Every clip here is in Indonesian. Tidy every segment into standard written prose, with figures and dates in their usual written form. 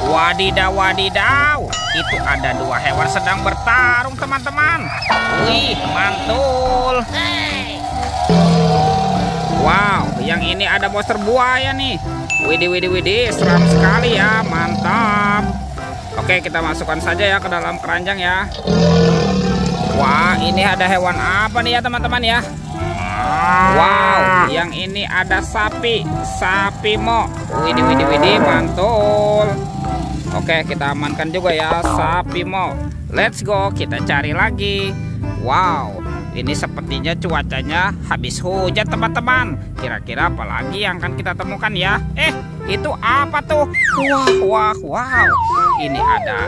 Wadidaw, wadidaw. Itu ada dua hewan sedang bertarung, teman-teman. Wih, mantul. Wow, yang ini ada monster buaya nih. Widih, widih, widih, seram sekali ya, mantap. Oke, kita masukkan saja ya ke dalam keranjang ya. Wah, ini ada hewan apa nih ya teman-teman ya? Wow, yang ini ada sapi mo. Widih, widih, widih, mantul. Oke, kita amankan juga ya sapi mo. Let's go, kita cari lagi. Wow, ini sepertinya cuacanya habis hujan teman-teman. Kira-kira apa lagi yang akan kita temukan ya? Itu apa tuh? Wow. Ini ada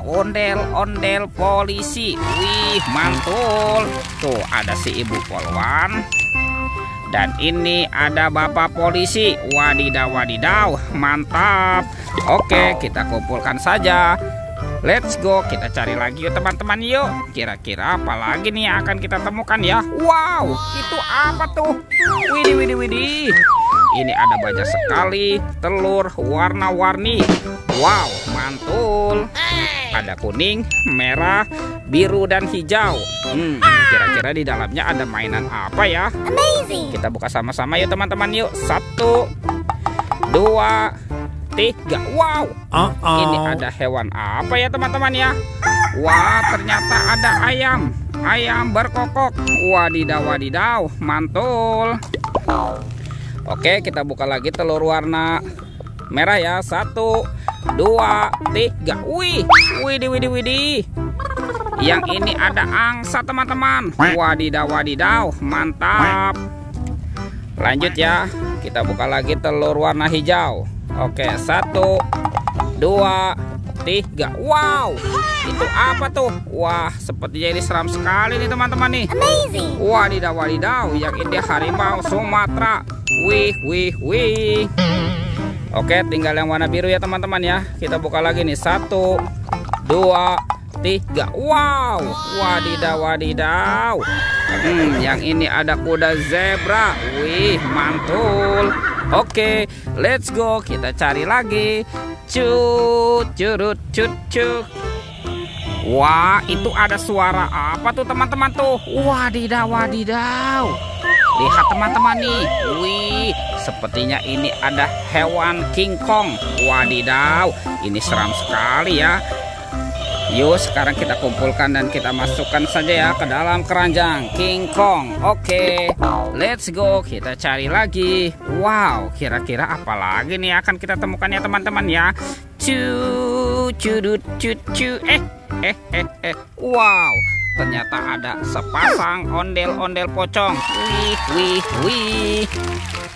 ondel-ondel polisi. Wih, mantul. Tuh ada si ibu polwan. Dan ini ada bapak polisi. Wadidaw, wadidaw, mantap. Oke, kita kumpulkan saja. Let's go, kita cari lagi yuk teman-teman yuk. Kira-kira apa lagi nih yang akan kita temukan ya? Wow, itu apa tuh? Widih, widih, widih. Ini ada banyak sekali telur warna-warni. Wow, mantul. Ada kuning, merah, biru, dan hijau. Kira-kira di dalamnya ada mainan apa ya? Amazing. Kita buka sama-sama yuk teman-teman yuk. 1, 2, 3. Wow, ini ada hewan apa ya teman-teman ya? Wah, ternyata ada ayam berkokok. Wadidaw, wadidaw, mantul. Oke, kita buka lagi telur warna merah ya. 1, 2, 3. Wih, widih, widih, widih. Yang ini ada angsa teman-teman. Wadidaw, wadidaw, mantap. Lanjut ya, kita buka lagi telur warna hijau. Oke, 1, 2, 3. Wow, itu apa tuh? Wah, sepertinya ini seram sekali nih teman-teman nih. Amazing. Wadidaw, wadidaw, yang ini harimau Sumatera. Wih. Oke, tinggal yang warna biru ya teman-teman ya. Kita buka lagi nih. 1, 2, 3. Wow, wadidaw, wadidaw. Yang ini ada kuda zebra. Wih, mantul. Oke, let's go, kita cari lagi. Curut. Wah, itu ada suara apa tuh teman-teman tuh? Wadidaw, wadidaw. Lihat teman-teman nih. Wih, sepertinya ini ada hewan King Kong. Wadidaw, ini seram sekali ya. Yuk, sekarang kita kumpulkan dan kita masukkan saja ya ke dalam keranjang King Kong. Oke, let's go, kita cari lagi. Wow, kira-kira apa lagi nih akan kita temukan ya teman-teman ya? Wow, ternyata ada sepasang ondel-ondel pocong. Wih.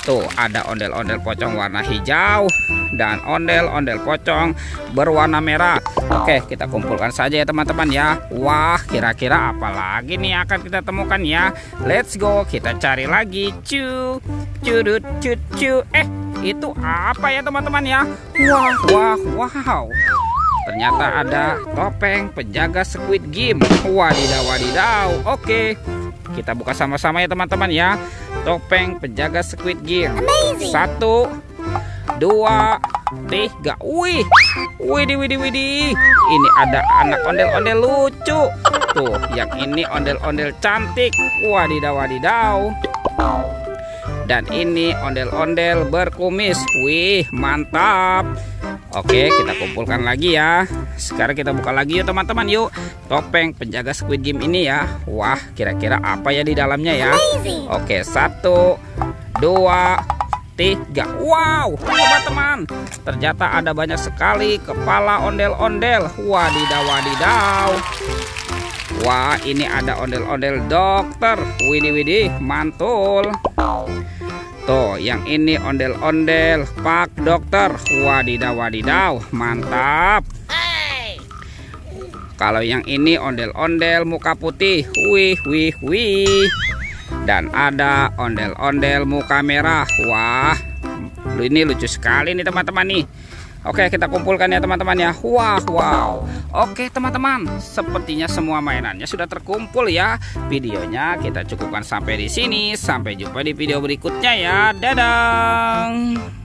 Tuh ada ondel-ondel pocong warna hijau dan ondel-ondel pocong berwarna merah. Oke, kita kumpulkan saja ya teman-teman ya. Wah, kira-kira apa lagi nih akan kita temukan ya? Let's go, kita cari lagi. Curut. Itu apa ya teman-teman ya? Wow. Ternyata ada topeng penjaga Squid Game. Wadidaw, wadidaw. Oke, kita buka sama-sama ya teman-teman ya. Topeng penjaga Squid Game. Amazing. 1, 2, 3. Wih, widih. Ini ada anak ondel-ondel lucu. Tuh, yang ini ondel-ondel cantik. Wadidaw, wadidaw. Dan ini ondel-ondel berkumis. Wih, mantap. Oke, kita kumpulkan lagi ya. Sekarang kita buka lagi yuk teman-teman yuk. Topeng penjaga Squid Game ini ya. Wah, kira-kira apa ya di dalamnya ya? Amazing. Oke, 1, 2, 3. Wow, teman-teman. Ternyata ada banyak sekali kepala ondel-ondel. Wadidaw, wadidaw. Wah, ini ada ondel-ondel dokter. Widih, mantul. Tuh, yang ini ondel-ondel Pak Dokter. Wadidaw, wadidaw, mantap. Kalau yang ini ondel-ondel muka putih. Wih. Dan ada ondel-ondel muka merah. Wah, ini lucu sekali nih teman-teman nih. Oke, kita kumpulkan ya teman-teman ya. Wow. Oke teman-teman, sepertinya semua mainannya sudah terkumpul ya. Videonya kita cukupkan sampai di sini. Sampai jumpa di video berikutnya ya. Dadah.